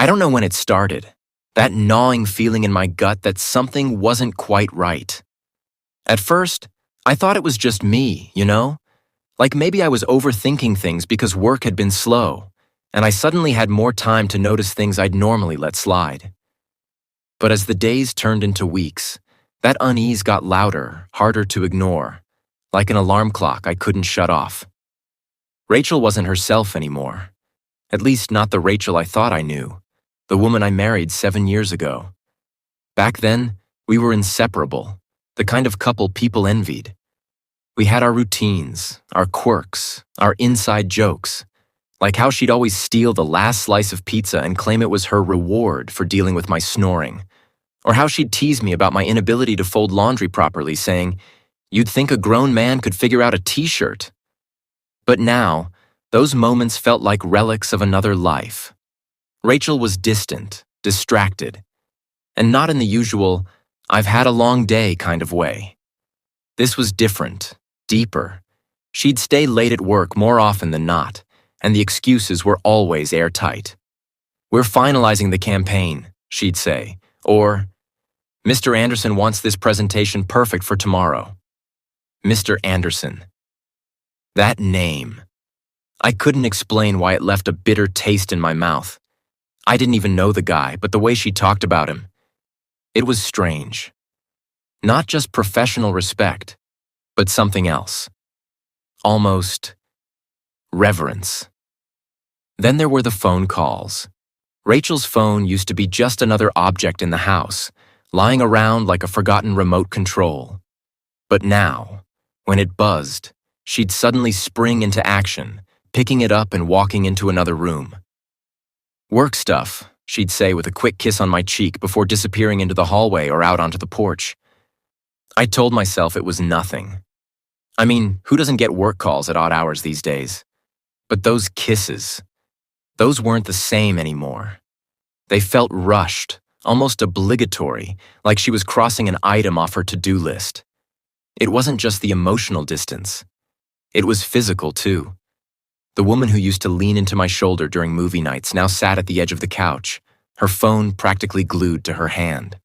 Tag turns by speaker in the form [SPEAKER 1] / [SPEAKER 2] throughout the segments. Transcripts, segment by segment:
[SPEAKER 1] don't know when it started, that gnawing feeling in my gut that something wasn't quite right. At first, I thought it was just me, Like maybe I was overthinking things because work had been slow, and I suddenly had more time to notice things I'd normally let slide. But as the days turned into weeks, that unease got louder, harder to ignore, like an alarm clock I couldn't shut off. Rachel wasn't herself anymore. At least not the Rachel I thought I knew, the woman I married 7 years ago. Back then, we were inseparable, the kind of couple people envied. We had our routines, our quirks, our inside jokes, like how she'd always steal the last slice of pizza and claim it was her reward for dealing with my snoring, or how she'd tease me about my inability to fold laundry properly, saying, "You'd think a grown man could figure out a t-shirt." But now, those moments felt like relics of another life. Rachel was distant, distracted, and not in the usual, "I've had a long day" kind of way. This was different, deeper. She'd stay late at work more often than not, and the excuses were always airtight. "We're finalizing the campaign," she'd say, or, "Mr. Anderson wants this presentation perfect for tomorrow." Mr. Anderson. That name. I couldn't explain why it left a bitter taste in my mouth. I didn't even know the guy, but the way she talked about him, it was strange. Not just professional respect, but something else. Almost reverence. Then there were the phone calls. Rachel's phone used to be just another object in the house, lying around like a forgotten remote control. But now, when it buzzed, she'd suddenly spring into action, picking it up and walking into another room. "Work stuff," she'd say with a quick kiss on my cheek before disappearing into the hallway or out onto the porch. I told myself it was nothing. I mean, who doesn't get work calls at odd hours these days? But those kisses, those weren't the same anymore. They felt rushed, almost obligatory, like she was crossing an item off her to-do list. It wasn't just the emotional distance. It was physical, too. The woman who used to lean into my shoulder during movie nights now sat at the edge of the couch, her phone practically glued to her hand.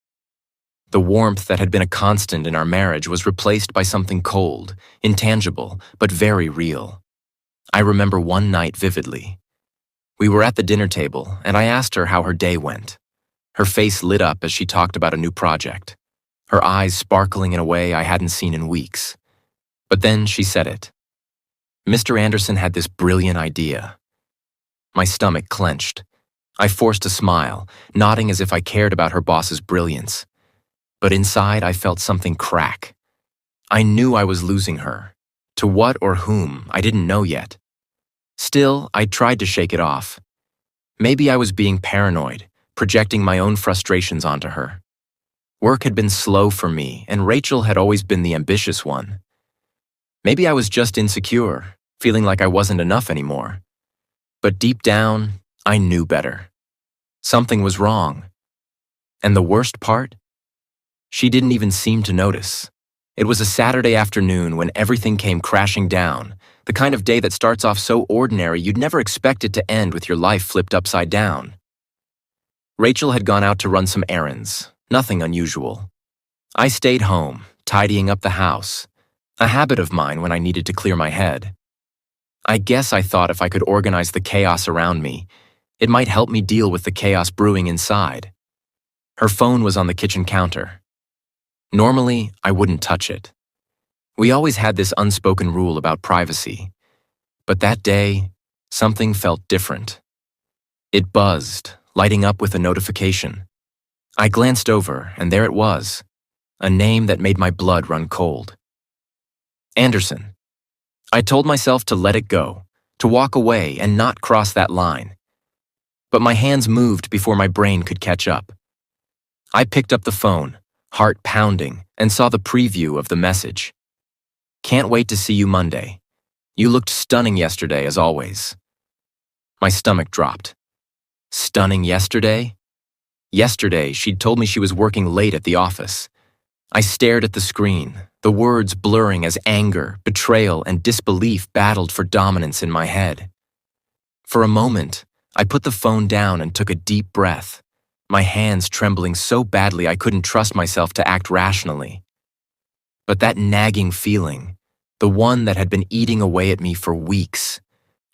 [SPEAKER 1] The warmth that had been a constant in our marriage was replaced by something cold, intangible, but very real. I remember one night vividly. We were at the dinner table, and I asked her how her day went. Her face lit up as she talked about a new project, her eyes sparkling in a way I hadn't seen in weeks. But then she said it. Mr. Anderson had this brilliant idea. My stomach clenched. I forced a smile, nodding as if I cared about her boss's brilliance. But inside I felt something crack. I knew I was losing her. To what or whom, I didn't know yet. Still, I tried to shake it off. Maybe I was being paranoid, projecting my own frustrations onto her. Work had been slow for me, and Rachel had always been the ambitious one. Maybe I was just insecure, feeling like I wasn't enough anymore. But deep down, I knew better. Something was wrong. And the worst part? She didn't even seem to notice. It was a Saturday afternoon when everything came crashing down, the kind of day that starts off so ordinary you'd never expect it to end with your life flipped upside down. Rachel had gone out to run some errands, nothing unusual. I stayed home, tidying up the house, a habit of mine when I needed to clear my head. I guess I thought if I could organize the chaos around me, it might help me deal with the chaos brewing inside. Her phone was on the kitchen counter. Normally, I wouldn't touch it. We always had this unspoken rule about privacy. But that day, something felt different. It buzzed, lighting up with a notification. I glanced over, and there it was, a name that made my blood run cold. Anderson. I told myself to let it go, to walk away and not cross that line. But my hands moved before my brain could catch up. I picked up the phone, heart pounding, and saw the preview of the message. "Can't wait to see you Monday. You looked stunning yesterday, as always." My stomach dropped. Stunning yesterday? Yesterday, she'd told me she was working late at the office. I stared at the screen, the words blurring as anger, betrayal, and disbelief battled for dominance in my head. For a moment, I put the phone down and took a deep breath, my hands trembling so badly I couldn't trust myself to act rationally. But that nagging feeling, the one that had been eating away at me for weeks,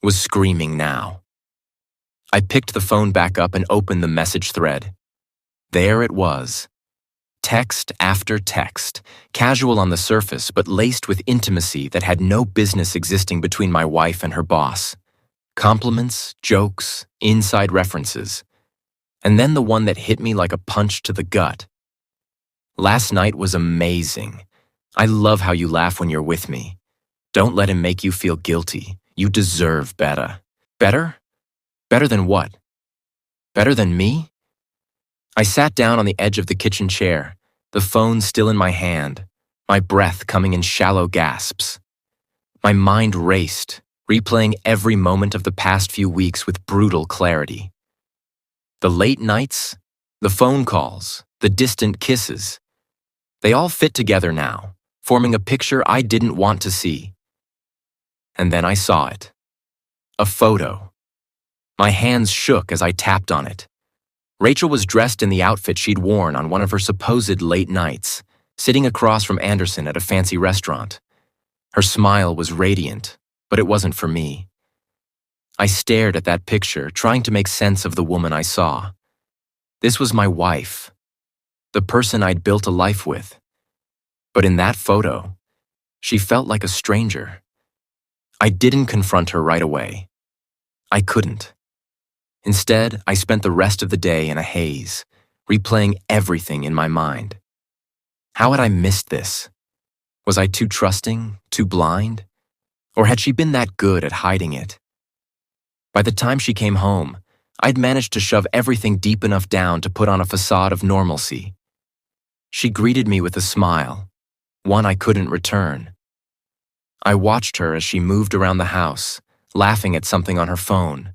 [SPEAKER 1] was screaming now. I picked the phone back up and opened the message thread. There it was. Text after text, casual on the surface but laced with intimacy that had no business existing between my wife and her boss. Compliments, jokes, inside references. And then the one that hit me like a punch to the gut. Last night was amazing. I love how you laugh when you're with me. Don't let him make you feel guilty. You deserve better. Better? Better than what? Better than me? I sat down on the edge of the kitchen chair, the phone still in my hand, my breath coming in shallow gasps. My mind raced, replaying every moment of the past few weeks with brutal clarity. The late nights, the phone calls, the distant kisses. They all fit together now, forming a picture I didn't want to see. And then I saw it. A photo. My hands shook as I tapped on it. Rachel was dressed in the outfit she'd worn on one of her supposed late nights, sitting across from Anderson at a fancy restaurant. Her smile was radiant, but it wasn't for me. I stared at that picture, trying to make sense of the woman I saw. This was my wife, the person I'd built a life with. But in that photo, she felt like a stranger. I didn't confront her right away. I couldn't. Instead, I spent the rest of the day in a haze, replaying everything in my mind. How had I missed this? Was I too trusting, too blind? Or had she been that good at hiding it? By the time she came home, I'd managed to shove everything deep enough down to put on a facade of normalcy. She greeted me with a smile, one I couldn't return. I watched her as she moved around the house, laughing at something on her phone,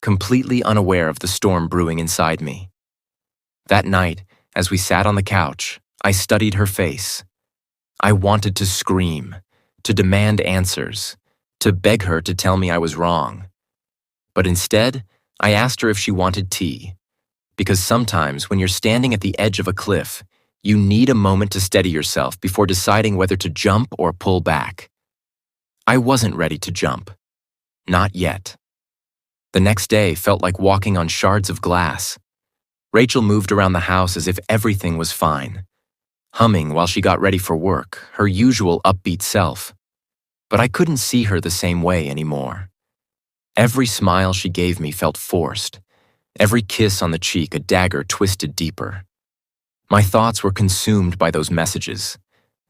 [SPEAKER 1] completely unaware of the storm brewing inside me. That night, as we sat on the couch, I studied her face. I wanted to scream, to demand answers, to beg her to tell me I was wrong. But instead, I asked her if she wanted tea, because sometimes when you're standing at the edge of a cliff, you need a moment to steady yourself before deciding whether to jump or pull back. I wasn't ready to jump. Not yet. The next day felt like walking on shards of glass. Rachel moved around the house as if everything was fine, humming while she got ready for work, her usual upbeat self. But I couldn't see her the same way anymore. Every smile she gave me felt forced, every kiss on the cheek a dagger twisted deeper. My thoughts were consumed by those messages,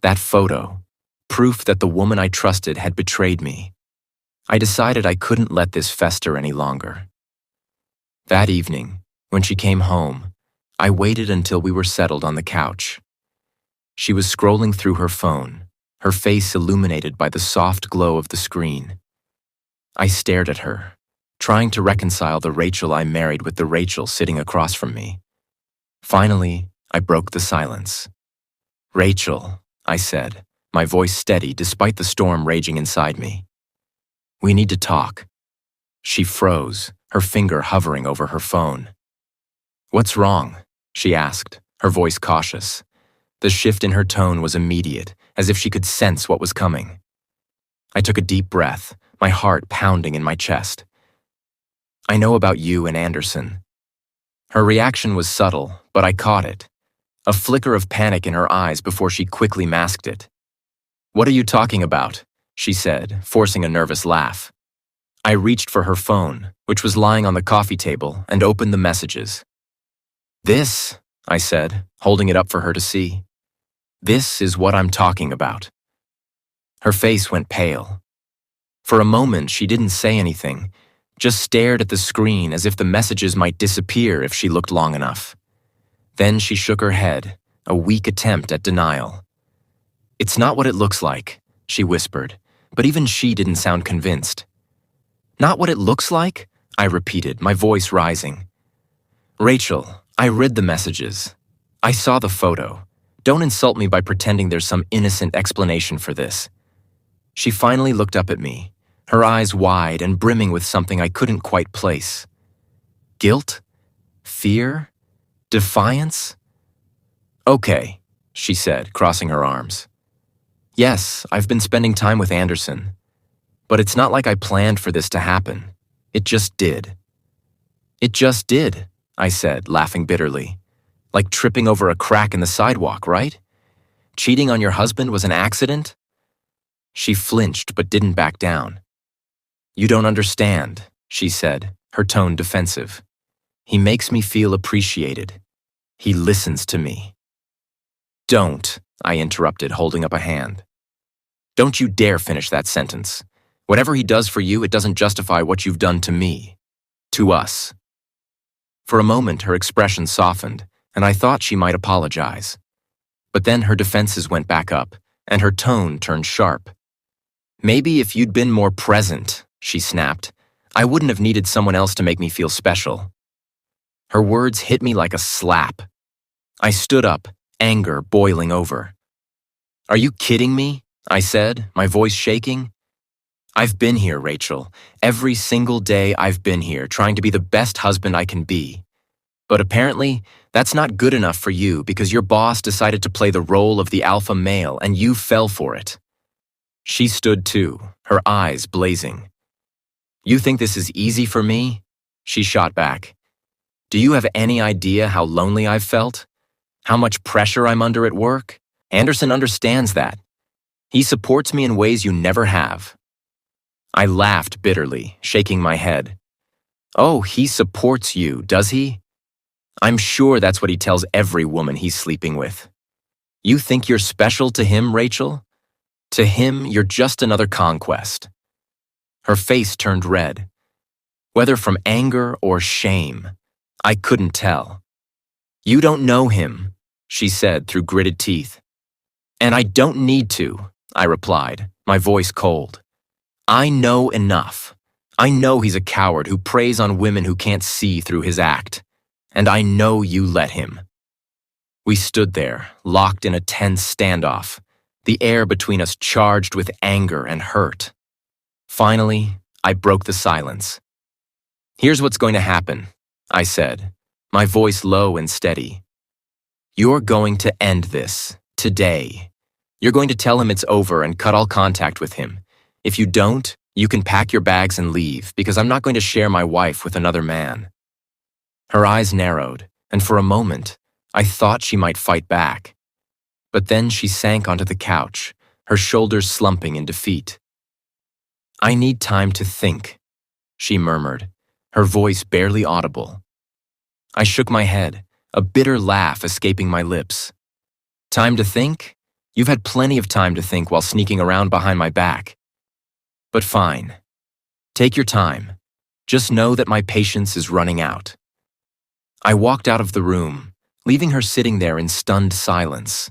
[SPEAKER 1] that photo, proof that the woman I trusted had betrayed me. I decided I couldn't let this fester any longer. That evening, when she came home, I waited until we were settled on the couch. She was scrolling through her phone, her face illuminated by the soft glow of the screen. I stared at her, trying to reconcile the Rachel I married with the Rachel sitting across from me. Finally, I broke the silence. "Rachel," I said, my voice steady despite the storm raging inside me. "We need to talk." She froze, her finger hovering over her phone. "What's wrong?" she asked, her voice cautious. The shift in her tone was immediate, as if she could sense what was coming. I took a deep breath, my heart pounding in my chest. "I know about you and Anderson." Her reaction was subtle, but I caught it. A flicker of panic in her eyes before she quickly masked it. "What are you talking about?" she said, forcing a nervous laugh. I reached for her phone, which was lying on the coffee table, and opened the messages. "This," I said, holding it up for her to see. "This is what I'm talking about." Her face went pale. For a moment, she didn't say anything, just stared at the screen as if the messages might disappear if she looked long enough. Then she shook her head, a weak attempt at denial. "It's not what it looks like," she whispered, but even she didn't sound convinced. "Not what it looks like?" I repeated, my voice rising. "Rachel, I read the messages. I saw the photo. Don't insult me by pretending there's some innocent explanation for this." She finally looked up at me, her eyes wide and brimming with something I couldn't quite place. Guilt? Fear? Defiance? Okay, she said, crossing her arms. Yes, I've been spending time with Anderson. But it's not like I planned for this to happen. It just did. It just did, I said, laughing bitterly. Like tripping over a crack in the sidewalk, right? Cheating on your husband was an accident? She flinched but didn't back down. You don't understand, she said, her tone defensive. He makes me feel appreciated. He listens to me. Don't, I interrupted, holding up a hand. Don't you dare finish that sentence. Whatever he does for you, it doesn't justify what you've done to me. To us. For a moment, her expression softened, and I thought she might apologize. But then her defenses went back up, and her tone turned sharp. Maybe if you'd been more present, she snapped, I wouldn't have needed someone else to make me feel special. Her words hit me like a slap. I stood up, anger boiling over. Are you kidding me? I said, my voice shaking. I've been here, Rachel. Every single day I've been here, trying to be the best husband I can be. But apparently, that's not good enough for you because your boss decided to play the role of the alpha male and you fell for it. She stood too, her eyes blazing. You think this is easy for me? She shot back. Do you have any idea how lonely I've felt? How much pressure I'm under at work? Anderson understands that. He supports me in ways you never have. I laughed bitterly, shaking my head. Oh, he supports you, does he? I'm sure that's what he tells every woman he's sleeping with. You think you're special to him, Rachel? To him, you're just another conquest. Her face turned red. Whether from anger or shame, I couldn't tell. You don't know him, she said through gritted teeth. And I don't need to, I replied, my voice cold. I know enough. I know he's a coward who preys on women who can't see through his act. And I know you let him. We stood there, locked in a tense standoff, the air between us charged with anger and hurt. Finally, I broke the silence. Here's what's going to happen, I said, my voice low and steady. You're going to end this, today. You're going to tell him it's over and cut all contact with him. If you don't, you can pack your bags and leave, because I'm not going to share my wife with another man. Her eyes narrowed, and for a moment, I thought she might fight back. But then she sank onto the couch, her shoulders slumping in defeat. I need time to think, she murmured, her voice barely audible. I shook my head, a bitter laugh escaping my lips. Time to think? You've had plenty of time to think while sneaking around behind my back. But fine. Take your time. Just know that my patience is running out. I walked out of the room, leaving her sitting there in stunned silence.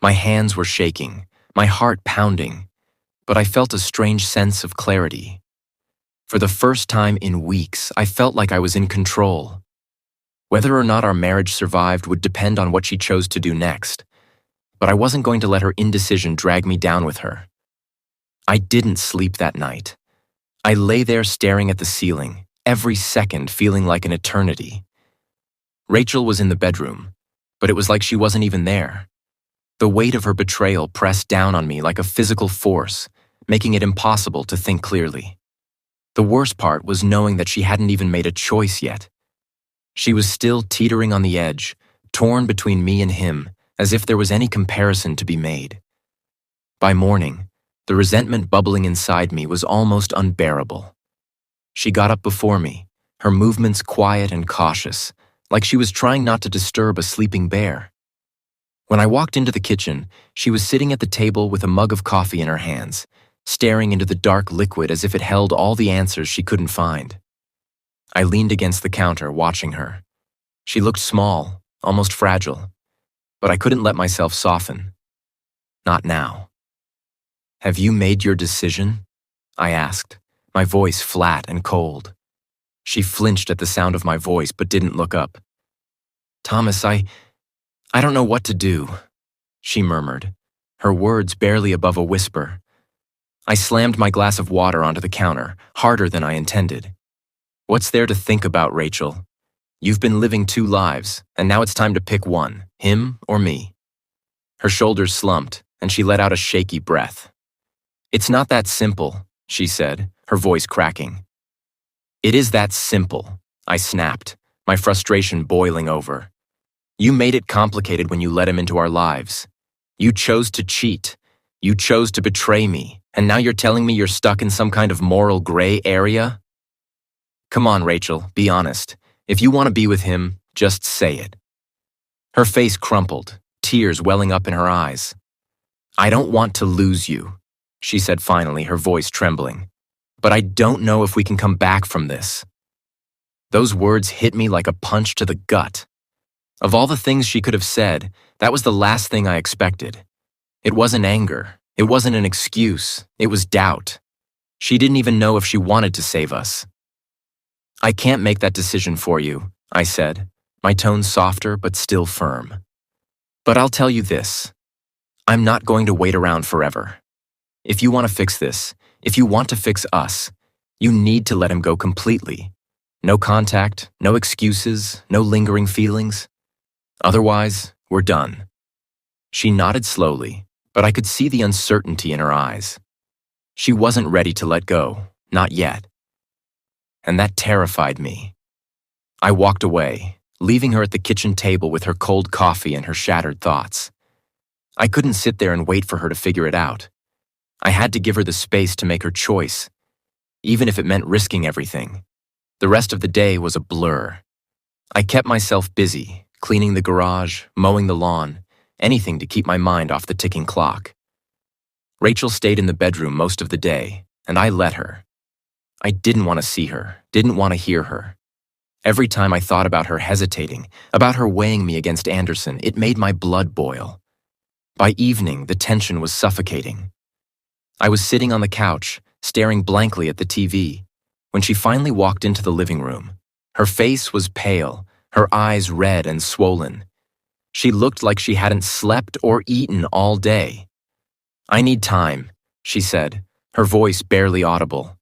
[SPEAKER 1] My hands were shaking, my heart pounding, but I felt a strange sense of clarity. For the first time in weeks, I felt like I was in control. Whether or not our marriage survived would depend on what she chose to do next, but I wasn't going to let her indecision drag me down with her. I didn't sleep that night. I lay there staring at the ceiling, every second feeling like an eternity. Rachel was in the bedroom, but it was like she wasn't even there. The weight of her betrayal pressed down on me like a physical force, making it impossible to think clearly. The worst part was knowing that she hadn't even made a choice yet. She was still teetering on the edge, torn between me and him, as if there was any comparison to be made. By morning, the resentment bubbling inside me was almost unbearable. She got up before me, her movements quiet and cautious, like she was trying not to disturb a sleeping bear. When I walked into the kitchen, she was sitting at the table with a mug of coffee in her hands, staring into the dark liquid as if it held all the answers she couldn't find. I leaned against the counter, watching her. She looked small, almost fragile, but I couldn't let myself soften. Not now. Have you made your decision? I asked, my voice flat and cold. She flinched at the sound of my voice but didn't look up. Thomas, I don't know what to do, she murmured, her words barely above a whisper. I slammed my glass of water onto the counter, harder than I intended. What's there to think about, Rachel? You've been living two lives, and now it's time to pick one, him or me. Her shoulders slumped, and she let out a shaky breath. It's not that simple, she said, her voice cracking. It is that simple, I snapped, my frustration boiling over. You made it complicated when you let him into our lives. You chose to cheat. You chose to betray me, and now you're telling me you're stuck in some kind of moral gray area? Come on, Rachel, be honest. If you want to be with him, just say it. Her face crumpled, tears welling up in her eyes. I don't want to lose you, she said finally, her voice trembling. But I don't know if we can come back from this. Those words hit me like a punch to the gut. Of all the things she could have said, that was the last thing I expected. It wasn't anger. It wasn't an excuse. It was doubt. She didn't even know if she wanted to save us. I can't make that decision for you, I said, my tone softer but still firm. But I'll tell you this. I'm not going to wait around forever. If you want to fix this, if you want to fix us, you need to let him go completely. No contact, no excuses, no lingering feelings. Otherwise, we're done. She nodded slowly, but I could see the uncertainty in her eyes. She wasn't ready to let go, not yet. And that terrified me. I walked away, leaving her at the kitchen table with her cold coffee and her shattered thoughts. I couldn't sit there and wait for her to figure it out. I had to give her the space to make her choice, even if it meant risking everything. The rest of the day was a blur. I kept myself busy, cleaning the garage, mowing the lawn, anything to keep my mind off the ticking clock. Rachel stayed in the bedroom most of the day, and I let her. I didn't want to see her, didn't want to hear her. Every time I thought about her hesitating, about her weighing me against Anderson, it made my blood boil. By evening, the tension was suffocating. I was sitting on the couch, staring blankly at the TV, when she finally walked into the living room. Her face was pale, her eyes red and swollen. She looked like she hadn't slept or eaten all day. I need time, she said, her voice barely audible.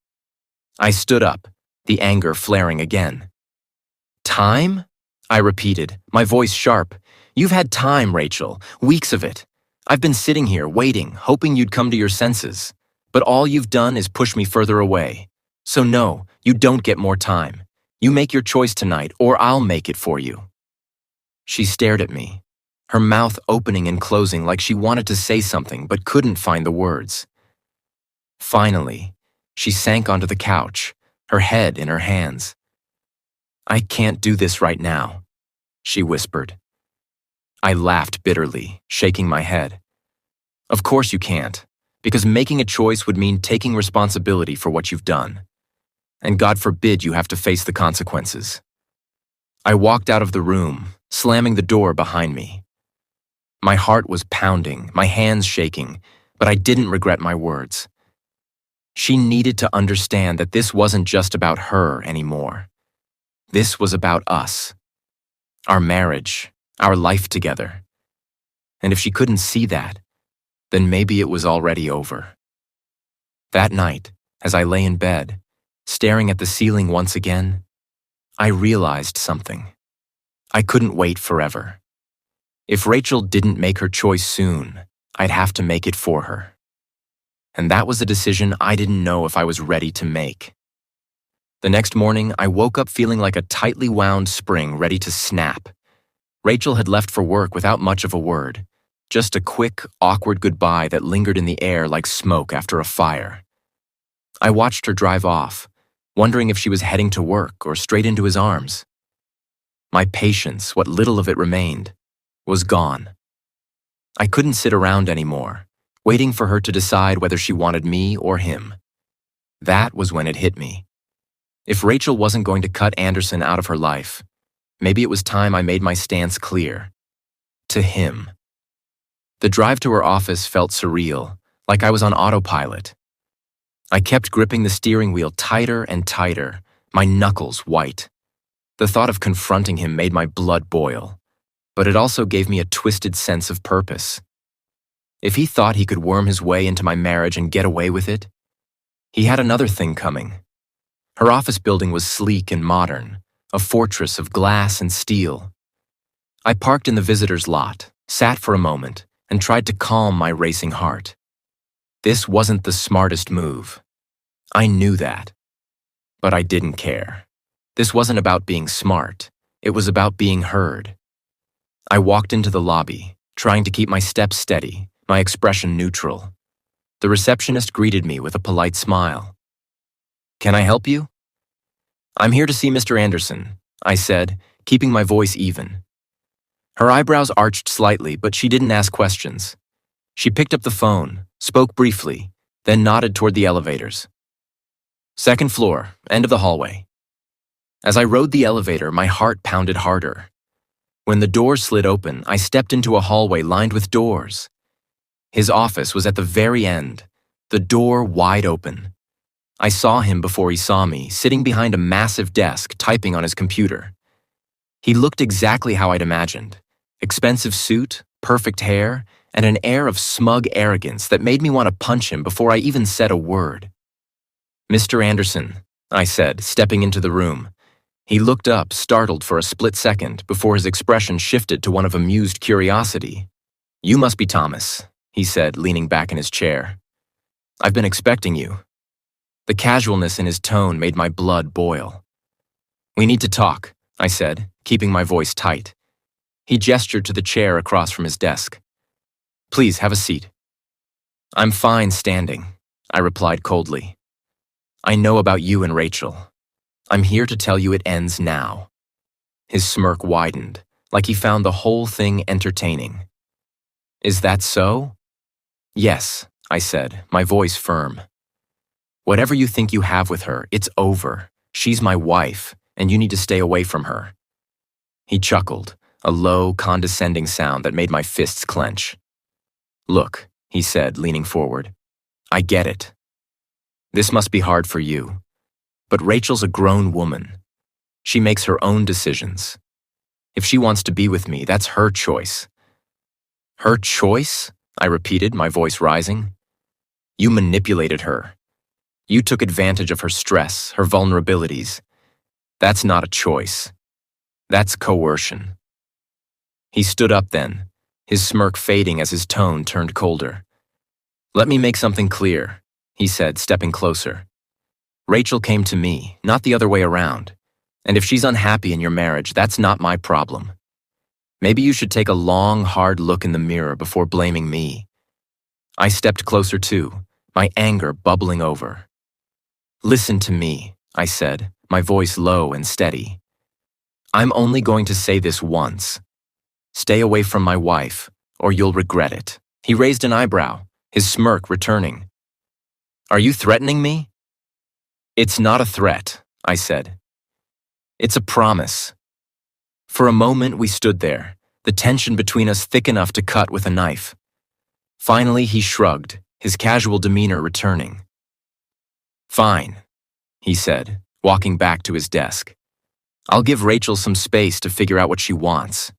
[SPEAKER 1] I stood up, the anger flaring again. Time? I repeated, my voice sharp. You've had time, Rachel, weeks of it. I've been sitting here, waiting, hoping you'd come to your senses. But all you've done is push me further away. So no, you don't get more time. You make your choice tonight, or I'll make it for you. She stared at me, her mouth opening and closing like she wanted to say something but couldn't find the words. Finally, she sank onto the couch, her head in her hands. I can't do this right now, she whispered. I laughed bitterly, shaking my head. Of course you can't, because making a choice would mean taking responsibility for what you've done. And God forbid you have to face the consequences. I walked out of the room, slamming the door behind me. My heart was pounding, my hands shaking, but I didn't regret my words. She needed to understand that this wasn't just about her anymore. This was about us. Our marriage, our life together. And if she couldn't see that, then maybe it was already over. That night, as I lay in bed, staring at the ceiling once again, I realized something. I couldn't wait forever. If Rachel didn't make her choice soon, I'd have to make it for her. And that was a decision I didn't know if I was ready to make. The next morning, I woke up feeling like a tightly wound spring ready to snap. Rachel had left for work without much of a word, just a quick, awkward goodbye that lingered in the air like smoke after a fire. I watched her drive off, wondering if she was heading to work or straight into his arms. My patience, what little of it remained, was gone. I couldn't sit around anymore, waiting for her to decide whether she wanted me or him. That was when it hit me. If Rachel wasn't going to cut Anderson out of her life, maybe it was time I made my stance clear. To him. The drive to her office felt surreal, like I was on autopilot. I kept gripping the steering wheel tighter and tighter, my knuckles white. The thought of confronting him made my blood boil, but it also gave me a twisted sense of purpose. If he thought he could worm his way into my marriage and get away with it, he had another thing coming. Her office building was sleek and modern, a fortress of glass and steel. I parked in the visitor's lot, sat for a moment, and tried to calm my racing heart. This wasn't the smartest move. I knew that. But I didn't care. This wasn't about being smart. It was about being heard. I walked into the lobby, trying to keep my steps steady, my expression neutral. The receptionist greeted me with a polite smile. "Can I help you?" "I'm here to see Mr. Anderson," I said, keeping my voice even. Her eyebrows arched slightly, but she didn't ask questions. She picked up the phone, spoke briefly, then nodded toward the elevators. "Second floor, end of the hallway." As I rode the elevator, my heart pounded harder. When the doors slid open, I stepped into a hallway lined with doors. His office was at the very end, the door wide open. I saw him before he saw me, sitting behind a massive desk, typing on his computer. He looked exactly how I'd imagined. Expensive suit, perfect hair, and an air of smug arrogance that made me want to punch him before I even said a word. "Mr. Anderson," I said, stepping into the room. He looked up, startled for a split second, before his expression shifted to one of amused curiosity. "You must be Thomas," he said, leaning back in his chair. "I've been expecting you." The casualness in his tone made my blood boil. "We need to talk," I said, keeping my voice tight. He gestured to the chair across from his desk. "Please have a seat." "I'm fine standing," I replied coldly. "I know about you and Rachel. I'm here to tell you it ends now." His smirk widened, like he found the whole thing entertaining. "Is that so?" "Yes," I said, my voice firm. "Whatever you think you have with her, it's over. She's my wife, and you need to stay away from her." He chuckled, a low, condescending sound that made my fists clench. "Look," he said, leaning forward, "I get it. This must be hard for you. But Rachel's a grown woman. She makes her own decisions. If she wants to be with me, that's her choice." "Her choice?" I repeated, my voice rising. "You manipulated her. You took advantage of her stress, her vulnerabilities. That's not a choice. That's coercion." He stood up then, his smirk fading as his tone turned colder. "Let me make something clear," he said, stepping closer. "Rachel came to me, not the other way around. And if she's unhappy in your marriage, that's not my problem. Maybe you should take a long, hard look in the mirror before blaming me." I stepped closer too, my anger bubbling over. "Listen to me," I said, my voice low and steady. "I'm only going to say this once. Stay away from my wife, or you'll regret it." He raised an eyebrow, his smirk returning. "Are you threatening me?" "It's not a threat," I said. "It's a promise." For a moment we stood there, the tension between us thick enough to cut with a knife. Finally he shrugged, his casual demeanor returning. "Fine," he said, walking back to his desk. "I'll give Rachel some space to figure out what she wants.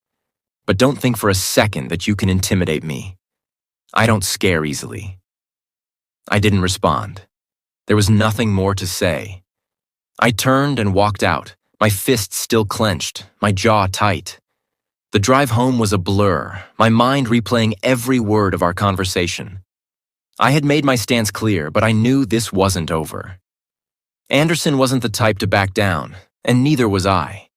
[SPEAKER 1] But don't think for a second that you can intimidate me. I don't scare easily." I didn't respond. There was nothing more to say. I turned and walked out, my fists still clenched, my jaw tight. The drive home was a blur, my mind replaying every word of our conversation. I had made my stance clear, but I knew this wasn't over. Anderson wasn't the type to back down, and neither was I.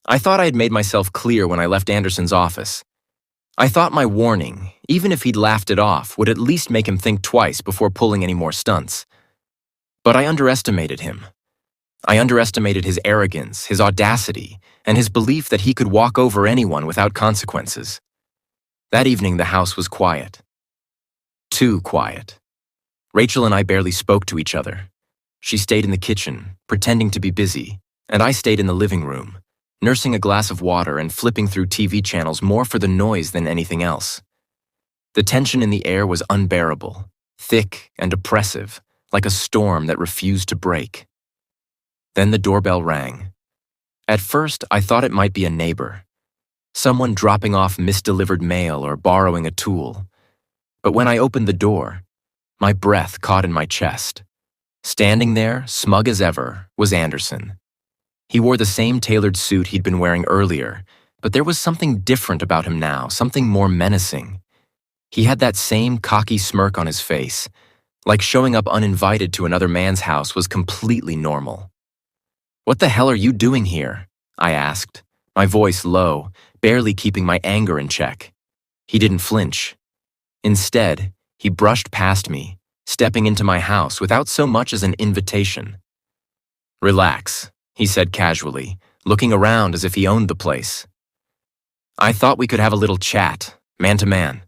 [SPEAKER 1] I thought I had made myself clear when I left Anderson's office. I thought my warning, even if he'd laughed it off, would at least make him think twice before pulling any more stunts. But I underestimated him. I underestimated his arrogance, his audacity, and his belief that he could walk over anyone without consequences. That evening the house was quiet. Too quiet. Rachel and I barely spoke to each other. She stayed in the kitchen, pretending to be busy, and I stayed in the living room, nursing a glass of water and flipping through TV channels more for the noise than anything else. The tension in the air was unbearable, thick and oppressive, like a storm that refused to break. Then the doorbell rang. At first, I thought it might be a neighbor, someone dropping off misdelivered mail or borrowing a tool. But when I opened the door, my breath caught in my chest. Standing there, smug as ever, was Anderson. He wore the same tailored suit he'd been wearing earlier, but there was something different about him now, something more menacing. He had that same cocky smirk on his face, like showing up uninvited to another man's house was completely normal. "What the hell are you doing here?" I asked, my voice low, barely keeping my anger in check. He didn't flinch. Instead, he brushed past me, stepping into my house without so much as an invitation. "Relax," he said casually, looking around as if he owned the place. "I thought we could have a little chat, man to man."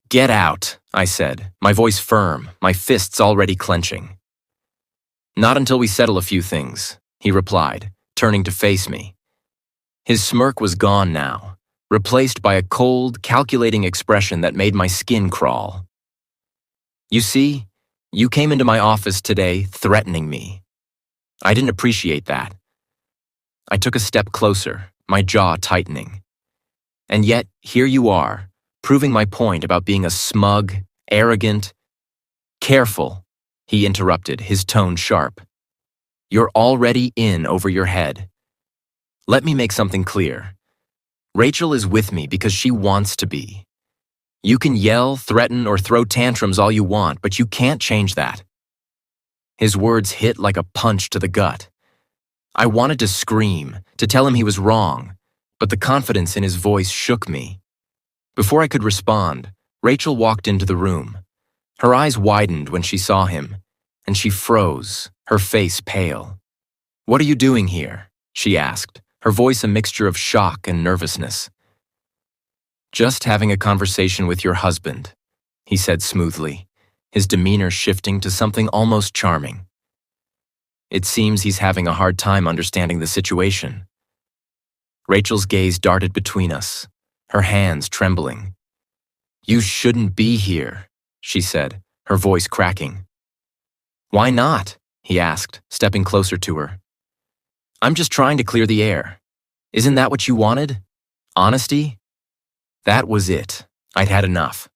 [SPEAKER 1] "Get out," I said, my voice firm, my fists already clenching. "Not until we settle a few things," he replied, turning to face me. His smirk was gone now, replaced by a cold, calculating expression that made my skin crawl. "You see, you came into my office today threatening me. I didn't appreciate that." I took a step closer, my jaw tightening. "And yet, here you are, proving my point about being a smug, arrogant—" "Careful," he interrupted, his tone sharp. "You're already in over your head. Let me make something clear. Rachel is with me because she wants to be. You can yell, threaten, or throw tantrums all you want, but you can't change that." His words hit like a punch to the gut. I wanted to scream, to tell him he was wrong, but the confidence in his voice shook me. Before I could respond, Rachel walked into the room. Her eyes widened when she saw him, and she froze, her face pale. "What are you doing here?" she asked, her voice a mixture of shock and nervousness. "Just having a conversation with your husband," he said smoothly, his demeanor shifting to something almost charming. "It seems he's having a hard time understanding the situation." Rachel's gaze darted between us, her hands trembling. "You shouldn't be here," she said, her voice cracking. "Why not?" he asked, stepping closer to her. "I'm just trying to clear the air. Isn't that what you wanted? Honesty?" That was it. I'd had enough.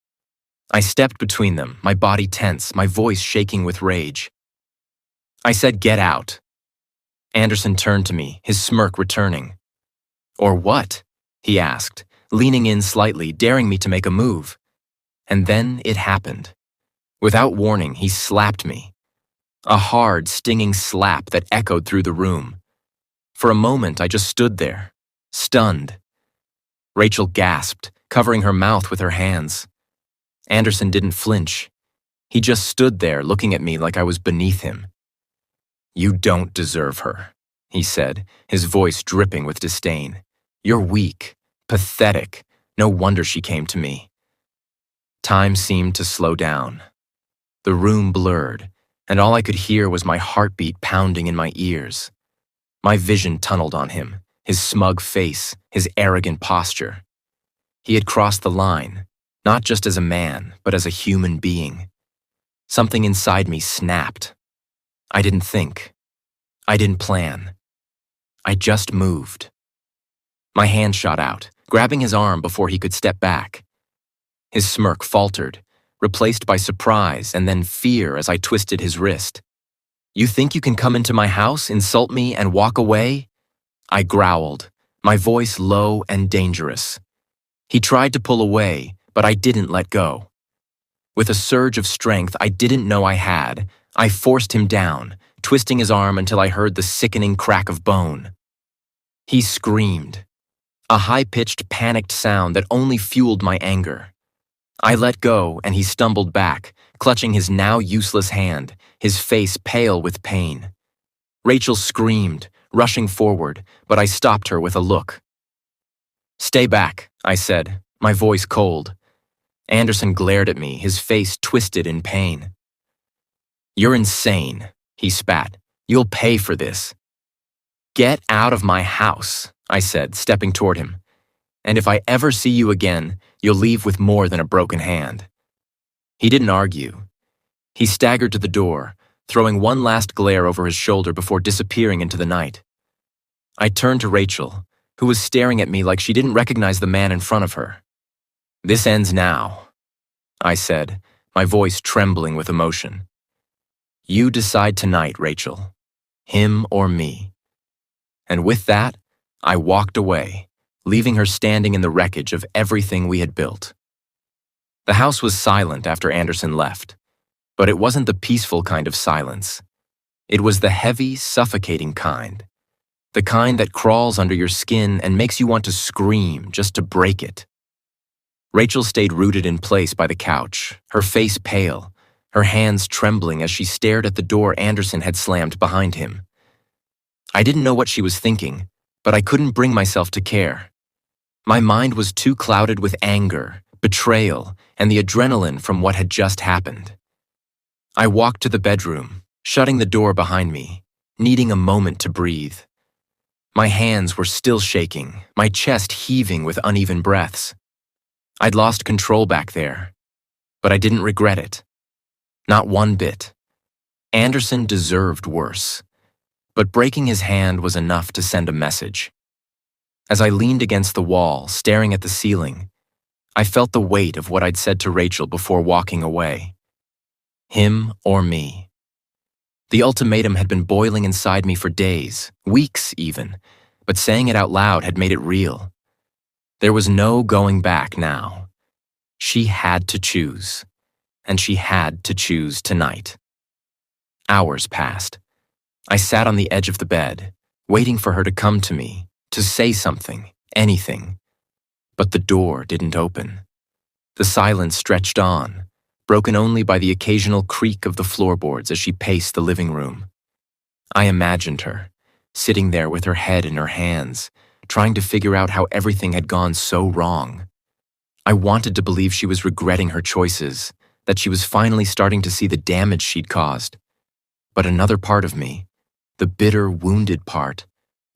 [SPEAKER 1] I stepped between them, my body tense, my voice shaking with rage. I said, "Get out." Anderson turned to me, his smirk returning. "Or what?" he asked, leaning in slightly, daring me to make a move. And then it happened. Without warning, he slapped me. A hard, stinging slap that echoed through the room. For a moment, I just stood there, stunned. Rachel gasped, covering her mouth with her hands. Anderson didn't flinch. He just stood there looking at me like I was beneath him. "You don't deserve her," he said, his voice dripping with disdain. "You're weak, pathetic. No wonder she came to me." Time seemed to slow down. The room blurred, and all I could hear was my heartbeat pounding in my ears. My vision tunneled on him, his smug face, his arrogant posture. He had crossed the line, not just as a man, but as a human being. Something inside me snapped. I didn't think. I didn't plan. I just moved. My hand shot out, grabbing his arm before he could step back. His smirk faltered, replaced by surprise and then fear as I twisted his wrist. "You think you can come into my house, insult me, and walk away?" I growled, my voice low and dangerous. He tried to pull away, but I didn't let go. With a surge of strength I didn't know I had, I forced him down, twisting his arm until I heard the sickening crack of bone. He screamed, a high-pitched, panicked sound that only fueled my anger. I let go and he stumbled back, clutching his now useless hand, his face pale with pain. Rachel screamed, rushing forward, but I stopped her with a look. "Stay back," I said, my voice cold. Anderson glared at me, his face twisted in pain. "You're insane," he spat. "You'll pay for this." "Get out of my house," I said, stepping toward him. "And if I ever see you again, you'll leave with more than a broken hand." He didn't argue. He staggered to the door, throwing one last glare over his shoulder before disappearing into the night. I turned to Rachel, who was staring at me like she didn't recognize the man in front of her. "This ends now," I said, my voice trembling with emotion. You decide tonight, Rachel. Him or me. And with that, I walked away, leaving her standing in the wreckage of everything we had built. The house was silent after Anderson left, but it wasn't the peaceful kind of silence. It was the heavy, suffocating kind. The kind that crawls under your skin and makes you want to scream just to break it. Rachel stayed rooted in place by the couch, her face pale, her hands trembling as she stared at the door Anderson had slammed behind him. I didn't know what she was thinking, but I couldn't bring myself to care. My mind was too clouded with anger, betrayal, and the adrenaline from what had just happened. I walked to the bedroom, shutting the door behind me, needing a moment to breathe. My hands were still shaking, my chest heaving with uneven breaths. I'd lost control back there, but I didn't regret it. Not one bit. Anderson deserved worse, but breaking his hand was enough to send a message. As I leaned against the wall, staring at the ceiling, I felt the weight of what I'd said to Rachel before walking away. Him or me. The ultimatum had been boiling inside me for days, weeks even, but saying it out loud had made it real. There was no going back now. She had to choose, and she had to choose tonight. Hours passed. I sat on the edge of the bed, waiting for her to come to me, to say something, anything. But the door didn't open. The silence stretched on, broken only by the occasional creak of the floorboards as she paced the living room. I imagined her, sitting there with her head in her hands, trying to figure out how everything had gone so wrong. I wanted to believe she was regretting her choices, that she was finally starting to see the damage she'd caused. But another part of me, the bitter, wounded part,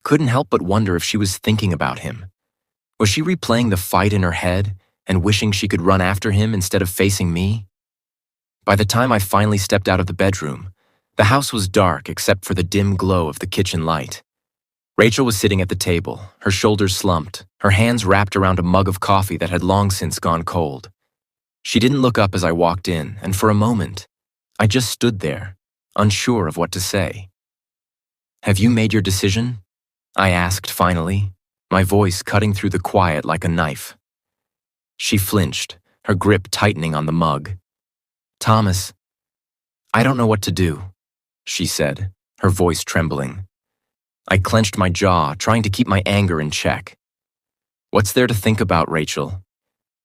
[SPEAKER 1] couldn't help but wonder if she was thinking about him. Was she replaying the fight in her head and wishing she could run after him instead of facing me? By the time I finally stepped out of the bedroom, the house was dark except for the dim glow of the kitchen light. Rachel was sitting at the table, her shoulders slumped, her hands wrapped around a mug of coffee that had long since gone cold. She didn't look up as I walked in, and for a moment, I just stood there, unsure of what to say. "Have you made your decision?" I asked finally, my voice cutting through the quiet like a knife. She flinched, her grip tightening on the mug. "Thomas, I don't know what to do," she said, her voice trembling. I clenched my jaw, trying to keep my anger in check. "What's there to think about, Rachel?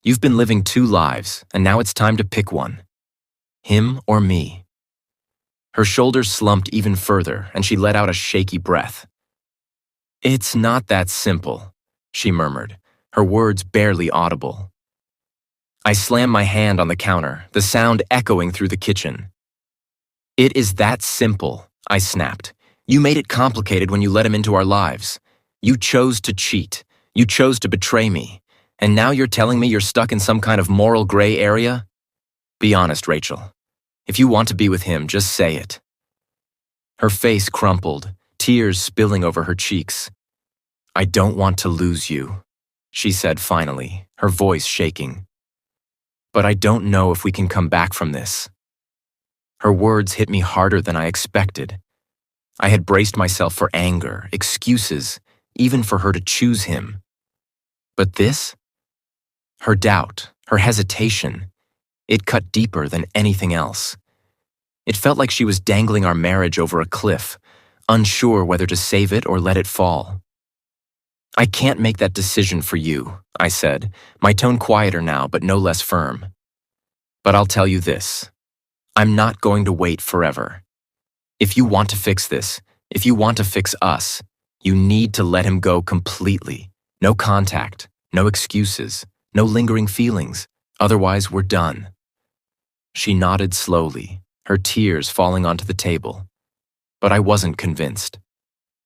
[SPEAKER 1] You've been living two lives, and now it's time to pick one. Him or me." Her shoulders slumped even further, and she let out a shaky breath. "It's not that simple," she murmured, her words barely audible. I slammed my hand on the counter, the sound echoing through the kitchen. "It is that simple," I snapped. "You made it complicated when you let him into our lives. You chose to cheat. You chose to betray me. And now you're telling me you're stuck in some kind of moral gray area? Be honest, Rachel. If you want to be with him, just say it." Her face crumpled, tears spilling over her cheeks. "I don't want to lose you," she said finally, her voice shaking. "But I don't know if we can come back from this." Her words hit me harder than I expected. I had braced myself for anger, excuses, even for her to choose him. But this? Her doubt, her hesitation, it cut deeper than anything else. It felt like she was dangling our marriage over a cliff, unsure whether to save it or let it fall. "I can't make that decision for you," I said, my tone quieter now but no less firm. "But I'll tell you this. I'm not going to wait forever. If you want to fix this, if you want to fix us, you need to let him go completely. No contact, no excuses, no lingering feelings. Otherwise, we're done." She nodded slowly, her tears falling onto the table. But I wasn't convinced.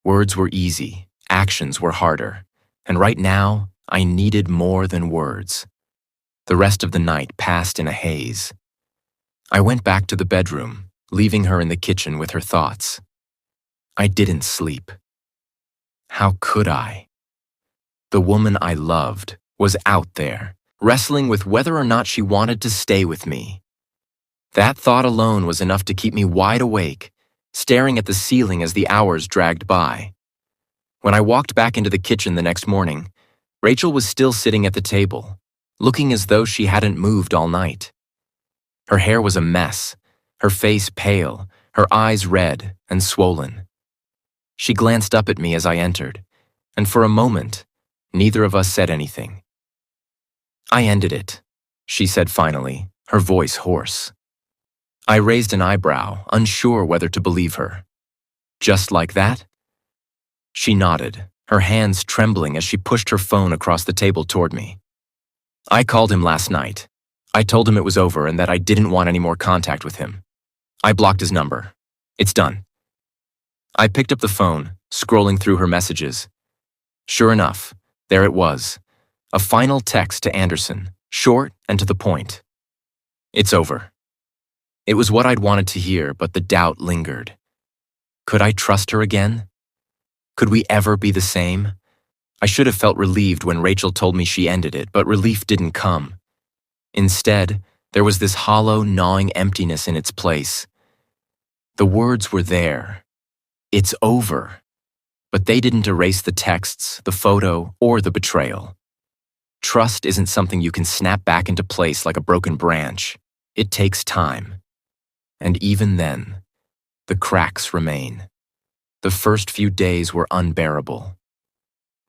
[SPEAKER 1] Words were easy, actions were harder, and right now, I needed more than words. The rest of the night passed in a haze. I went back to the bedroom, leaving her in the kitchen with her thoughts. I didn't sleep. How could I? The woman I loved was out there, wrestling with whether or not she wanted to stay with me. That thought alone was enough to keep me wide awake, staring at the ceiling as the hours dragged by. When I walked back into the kitchen the next morning, Rachel was still sitting at the table, looking as though she hadn't moved all night. Her hair was a mess, her face pale, her eyes red and swollen. She glanced up at me as I entered, and for a moment, neither of us said anything. "I ended it," she said finally, her voice hoarse. I raised an eyebrow, unsure whether to believe her. "Just like that?" She nodded, her hands trembling as she pushed her phone across the table toward me. "I called him last night. I told him it was over and that I didn't want any more contact with him. I blocked his number. It's done." I picked up the phone, scrolling through her messages. Sure enough, there it was. A final text to Anderson, short and to the point. "It's over." It was what I'd wanted to hear, but the doubt lingered. Could I trust her again? Could we ever be the same? I should have felt relieved when Rachel told me she ended it, but relief didn't come. Instead, there was this hollow, gnawing emptiness in its place. The words were there. It's over. But they didn't erase the texts, the photo, or the betrayal. Trust isn't something you can snap back into place like a broken branch. It takes time. And even then, the cracks remain. The first few days were unbearable.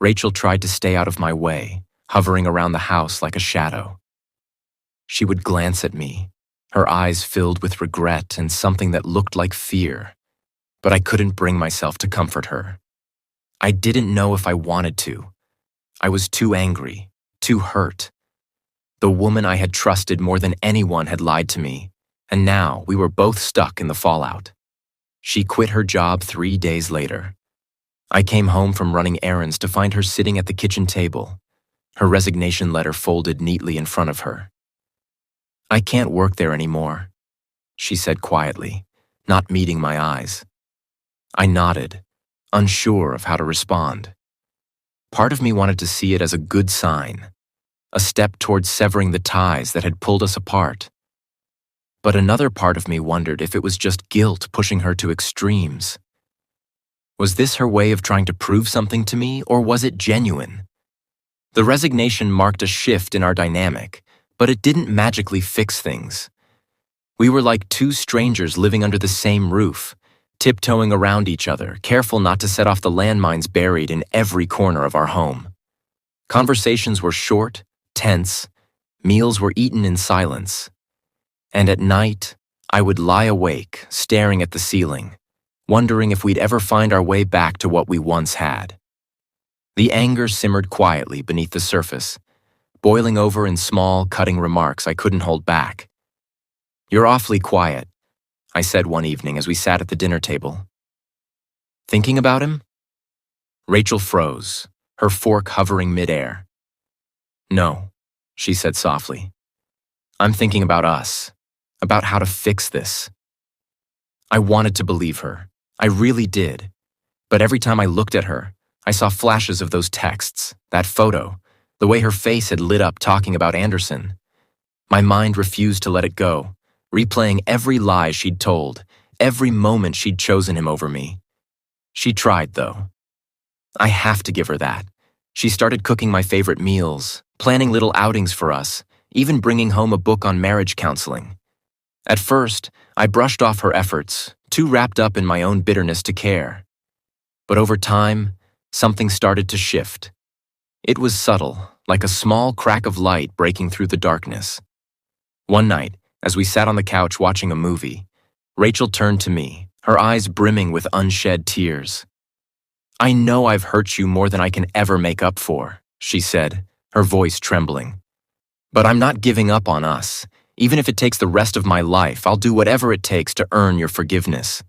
[SPEAKER 1] Rachel tried to stay out of my way, hovering around the house like a shadow. She would glance at me, her eyes filled with regret and something that looked like fear, but I couldn't bring myself to comfort her. I didn't know if I wanted to. I was too angry, too hurt. The woman I had trusted more than anyone had lied to me, and now we were both stuck in the fallout. She quit her job 3 days later. I came home from running errands to find her sitting at the kitchen table, her resignation letter folded neatly in front of her. "I can't work there anymore," she said quietly, not meeting my eyes. I nodded, unsure of how to respond. Part of me wanted to see it as a good sign, a step towards severing the ties that had pulled us apart. But another part of me wondered if it was just guilt pushing her to extremes. Was this her way of trying to prove something to me, or was it genuine? The resignation marked a shift in our dynamic, but it didn't magically fix things. We were like two strangers living under the same roof, tiptoeing around each other, careful not to set off the landmines buried in every corner of our home. Conversations were short, tense, meals were eaten in silence. And at night, I would lie awake, staring at the ceiling, wondering if we'd ever find our way back to what we once had. The anger simmered quietly beneath the surface, boiling over in small, cutting remarks I couldn't hold back. "You're awfully quiet," I said one evening as we sat at the dinner table. "Thinking about him?" Rachel froze, her fork hovering midair. "No," she said softly. "I'm thinking about us, about how to fix this." I wanted to believe her. I really did. But every time I looked at her, I saw flashes of those texts, that photo, the way her face had lit up talking about Anderson. My mind refused to let it go, replaying every lie she'd told, every moment she'd chosen him over me. She tried, though. I have to give her that. She started cooking my favorite meals, planning little outings for us, even bringing home a book on marriage counseling. At first, I brushed off her efforts, too wrapped up in my own bitterness to care. But over time, something started to shift. It was subtle, like a small crack of light breaking through the darkness. One night, as we sat on the couch watching a movie, Rachel turned to me, her eyes brimming with unshed tears. "I know I've hurt you more than I can ever make up for," she said, her voice trembling. "But I'm not giving up on us. Even if it takes the rest of my life, I'll do whatever it takes to earn your forgiveness."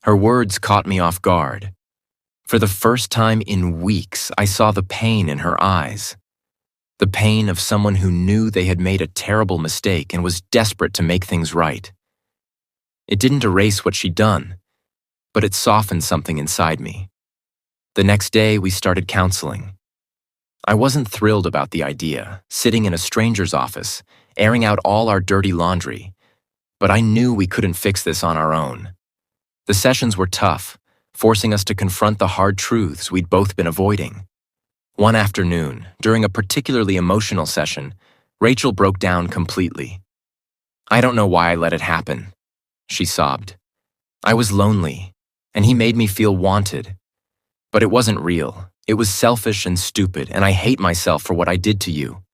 [SPEAKER 1] Her words caught me off guard. For the first time in weeks, I saw the pain in her eyes. The pain of someone who knew they had made a terrible mistake and was desperate to make things right. It didn't erase what she'd done, but it softened something inside me. The next day, we started counseling. I wasn't thrilled about the idea, sitting in a stranger's office, airing out all our dirty laundry, But I knew we couldn't fix this on our own. The sessions were tough, forcing us to confront the hard truths we'd both been avoiding. One afternoon, during a particularly emotional session, Rachel broke down completely. "I don't know why I let it happen," she sobbed. "I was lonely, and he made me feel wanted. But it wasn't real. It was selfish and stupid, and I hate myself for what I did to you."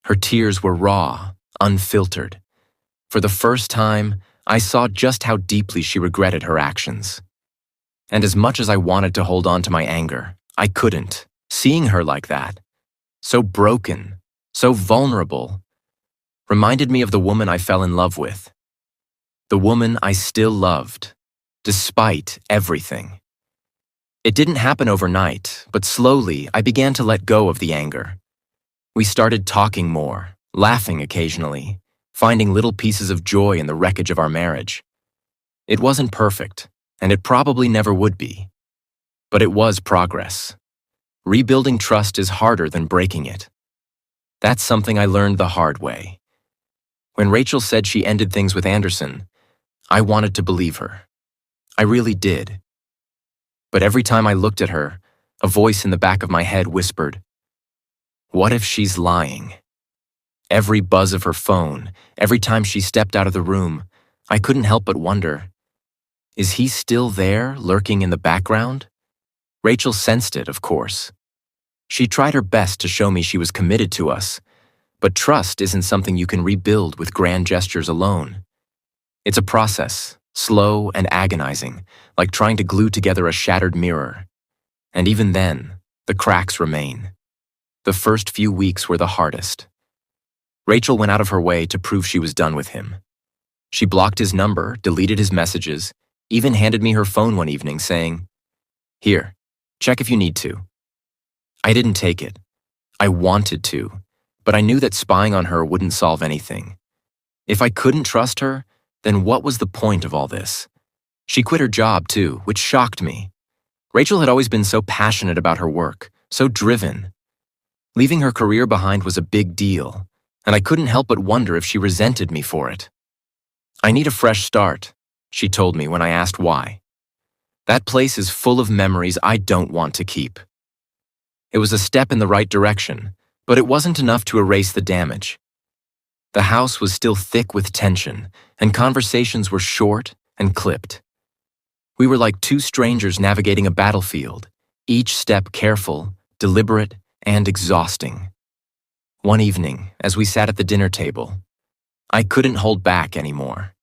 [SPEAKER 1] Her tears were raw, unfiltered. For the first time, I saw just how deeply she regretted her actions. And as much as I wanted to hold on to my anger, I couldn't. Seeing her like that, so broken, so vulnerable, reminded me of the woman I fell in love with. The woman I still loved, despite everything. It didn't happen overnight, but slowly I began to let go of the anger. We started talking more, laughing occasionally, finding little pieces of joy in the wreckage of our marriage. It wasn't perfect, and it probably never would be. But it was progress. Rebuilding trust is harder than breaking it. That's something I learned the hard way. When Rachel said she ended things with Anderson, I wanted to believe her. I really did. But every time I looked at her, a voice in the back of my head whispered, "What if she's lying?" Every buzz of her phone, every time she stepped out of the room, I couldn't help but wonder, is he still there, lurking in the background? Rachel sensed it, of course. She tried her best to show me she was committed to us, but trust isn't something you can rebuild with grand gestures alone. It's a process, slow and agonizing, like trying to glue together a shattered mirror. And even then, the cracks remain. The first few weeks were the hardest. Rachel went out of her way to prove she was done with him. She blocked his number, deleted his messages, even handed me her phone one evening saying, "Here, check if you need to." I didn't take it. I wanted to, but I knew that spying on her wouldn't solve anything. If I couldn't trust her, then what was the point of all this? She quit her job too, which shocked me. Rachel had always been so passionate about her work, so driven. Leaving her career behind was a big deal, and I couldn't help but wonder if she resented me for it. "I need a fresh start," she told me when I asked why. "That place is full of memories I don't want to keep." It was a step in the right direction, but it wasn't enough to erase the damage. The house was still thick with tension, and conversations were short and clipped. We were like two strangers navigating a battlefield, each step careful, deliberate, and exhausting. One evening, as we sat at the dinner table, I couldn't hold back anymore.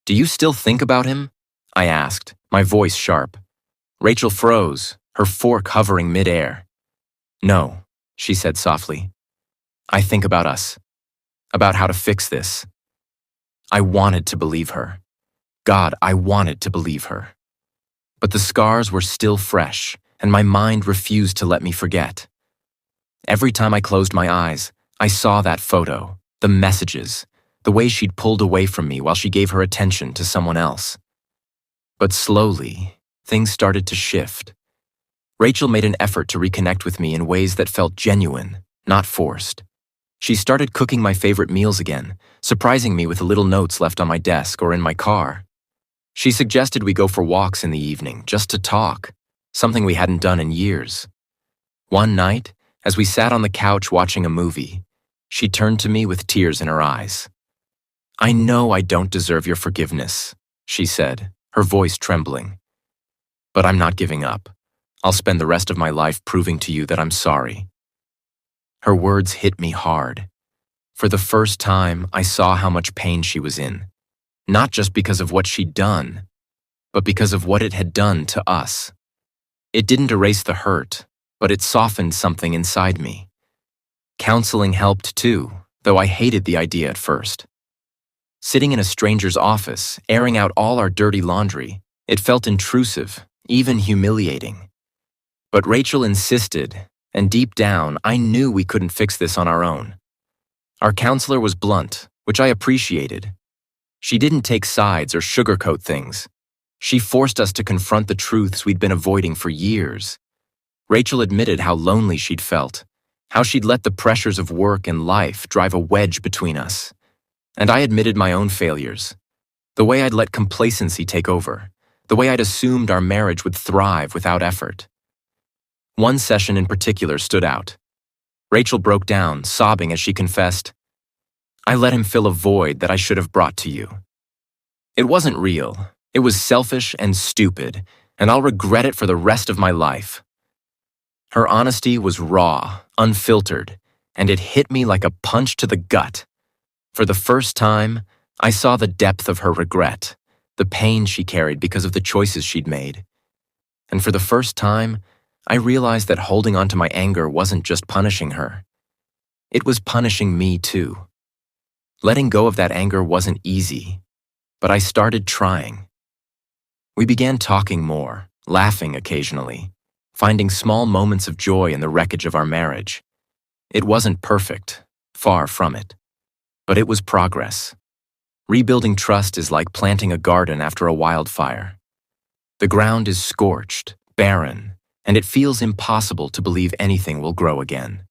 [SPEAKER 1] "Do you still think about him?" I asked, my voice sharp. Rachel froze, her fork hovering midair. "No," she said softly. "I think about us, about how to fix this." I wanted to believe her. God, I wanted to believe her. But the scars were still fresh, and my mind refused to let me forget. Every time I closed my eyes, I saw that photo, the messages, the way she'd pulled away from me while she gave her attention to someone else. But slowly, things started to shift. Rachel made an effort to reconnect with me in ways that felt genuine, not forced. She started cooking my favorite meals again, surprising me with the little notes left on my desk or in my car. She suggested we go for walks in the evening, just to talk, something we hadn't done in years. One night, as we sat on the couch watching a movie, she turned to me with tears in her eyes. "I know I don't deserve your forgiveness," she said, her voice trembling. "But I'm not giving up. I'll spend the rest of my life proving to you that I'm sorry." Her words hit me hard. For the first time, I saw how much pain she was in, not just because of what she'd done, but because of what it had done to us. It didn't erase the hurt, but it softened something inside me. Counseling helped too, though I hated the idea at first. Sitting in a stranger's office, airing out all our dirty laundry, it felt intrusive, even humiliating. But Rachel insisted, and deep down, I knew we couldn't fix this on our own. Our counselor was blunt, which I appreciated. She didn't take sides or sugarcoat things. She forced us to confront the truths we'd been avoiding for years. Rachel admitted how lonely she'd felt, how she'd let the pressures of work and life drive a wedge between us. And I admitted my own failures. The way I'd let complacency take over. The way I'd assumed our marriage would thrive without effort. One session in particular stood out. Rachel broke down, sobbing as she confessed, "I let him fill a void that I should have brought to you." It wasn't real. It was selfish and stupid, and I'll regret it for the rest of my life. Her honesty was raw, unfiltered, and it hit me like a punch to the gut. For the first time, I saw the depth of her regret, the pain she carried because of the choices she'd made. And for the first time, I realized that holding on to my anger wasn't just punishing her. It was punishing me too. Letting go of that anger wasn't easy, but I started trying. We began talking more, laughing occasionally, finding small moments of joy in the wreckage of our marriage. It wasn't perfect, far from it, but it was progress. Rebuilding trust is like planting a garden after a wildfire. The ground is scorched, barren, and it feels impossible to believe anything will grow again.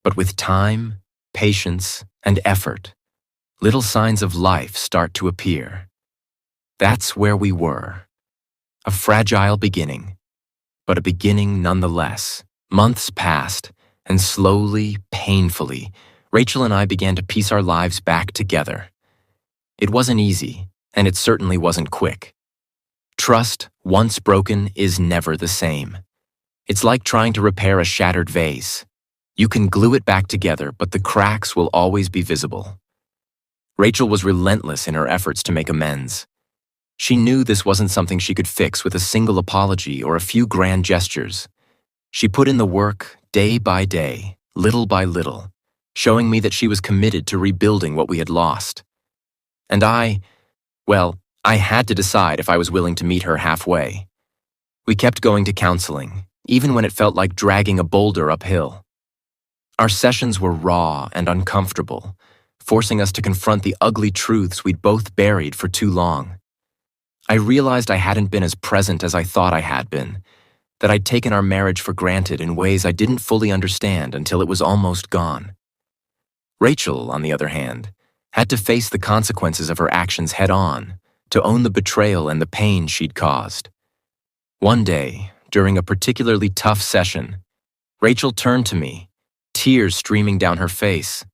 [SPEAKER 1] But with time, patience, and effort, little signs of life start to appear. That's where we were. A fragile beginning, but a beginning nonetheless. Months passed, and slowly, painfully, Rachel and I began to piece our lives back together. It wasn't easy, and it certainly wasn't quick. Trust, once broken, is never the same. It's like trying to repair a shattered vase. You can glue it back together, but the cracks will always be visible. Rachel was relentless in her efforts to make amends. She knew this wasn't something she could fix with a single apology or a few grand gestures. She put in the work day by day, little by little, showing me that she was committed to rebuilding what we had lost. And I had to decide if I was willing to meet her halfway. We kept going to counseling, even when it felt like dragging a boulder uphill. Our sessions were raw and uncomfortable, forcing us to confront the ugly truths we'd both buried for too long. I realized I hadn't been as present as I thought I had been, that I'd taken our marriage for granted in ways I didn't fully understand until it was almost gone. Rachel, on the other hand, had to face the consequences of her actions head-on, to own the betrayal and the pain she'd caused. One day, during a particularly tough session, Rachel turned to me, tears streaming down her face.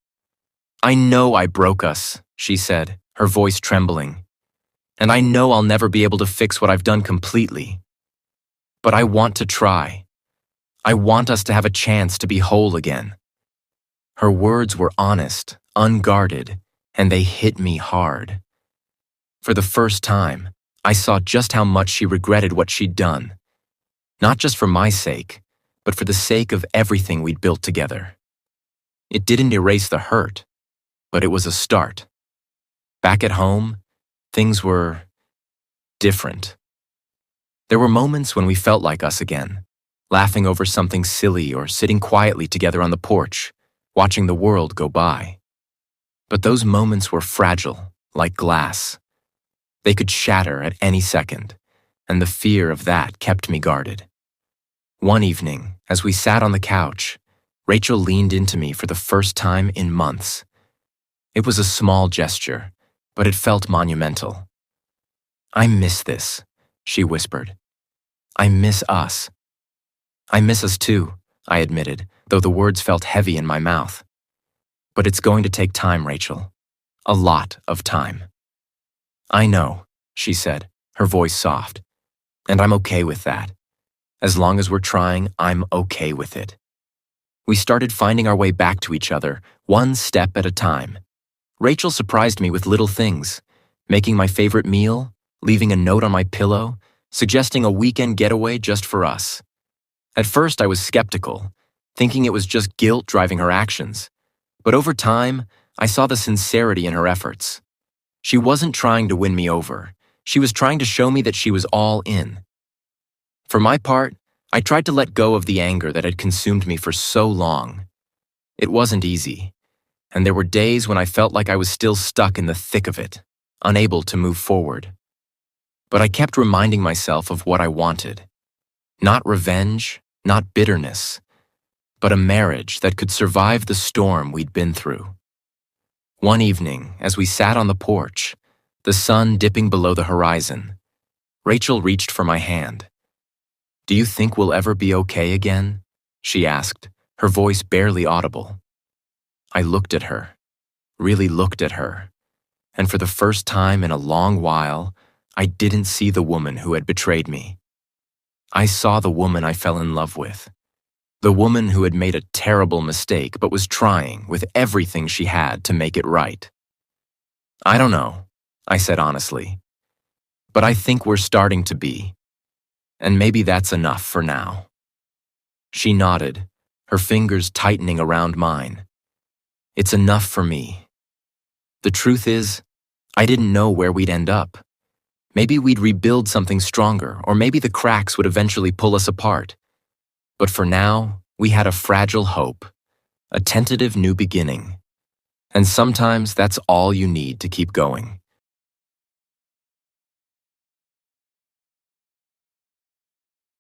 [SPEAKER 1] "I know I broke us," she said, her voice trembling. "And I know I'll never be able to fix what I've done completely. But I want to try. I want us to have a chance to be whole again." Her words were honest, unguarded, and they hit me hard. For the first time, I saw just how much she regretted what she'd done. Not just for my sake, but for the sake of everything we'd built together. It didn't erase the hurt, but it was a start. Back at home, things were different. There were moments when we felt like us again, laughing over something silly or sitting quietly together on the porch, watching the world go by. But those moments were fragile, like glass. They could shatter at any second, and the fear of that kept me guarded. One evening, as we sat on the couch, Rachel leaned into me for the first time in months. It was a small gesture, but it felt monumental. "I miss this," she whispered. "I miss us." "I miss us too," I admitted, though the words felt heavy in my mouth. "But it's going to take time, Rachel. A lot of time." "I know," she said, her voice soft. "And I'm okay with that. As long as we're trying, I'm okay with it." We started finding our way back to each other, one step at a time. Rachel surprised me with little things, making my favorite meal, leaving a note on my pillow, suggesting a weekend getaway just for us. At first, I was skeptical, thinking it was just guilt driving her actions. But over time, I saw the sincerity in her efforts. She wasn't trying to win me over. She was trying to show me that she was all in. For my part, I tried to let go of the anger that had consumed me for so long. It wasn't easy, and there were days when I felt like I was still stuck in the thick of it, unable to move forward. But I kept reminding myself of what I wanted. Not revenge, not bitterness, but a marriage that could survive the storm we'd been through. One evening, as we sat on the porch, the sun dipping below the horizon, Rachel reached for my hand. "Do you think we'll ever be okay again?" she asked, her voice barely audible. I looked at her, really looked at her, and for the first time in a long while, I didn't see the woman who had betrayed me. I saw the woman I fell in love with. The woman who had made a terrible mistake but was trying with everything she had to make it right. "I don't know," I said honestly, "but I think we're starting to be. And maybe that's enough for now." She nodded, her fingers tightening around mine. "It's enough for me. The truth is, I didn't know where we'd end up. Maybe we'd rebuild something stronger, or maybe the cracks would eventually pull us apart. But for now, we had a fragile hope, a tentative new beginning. And sometimes that's all you need to keep going."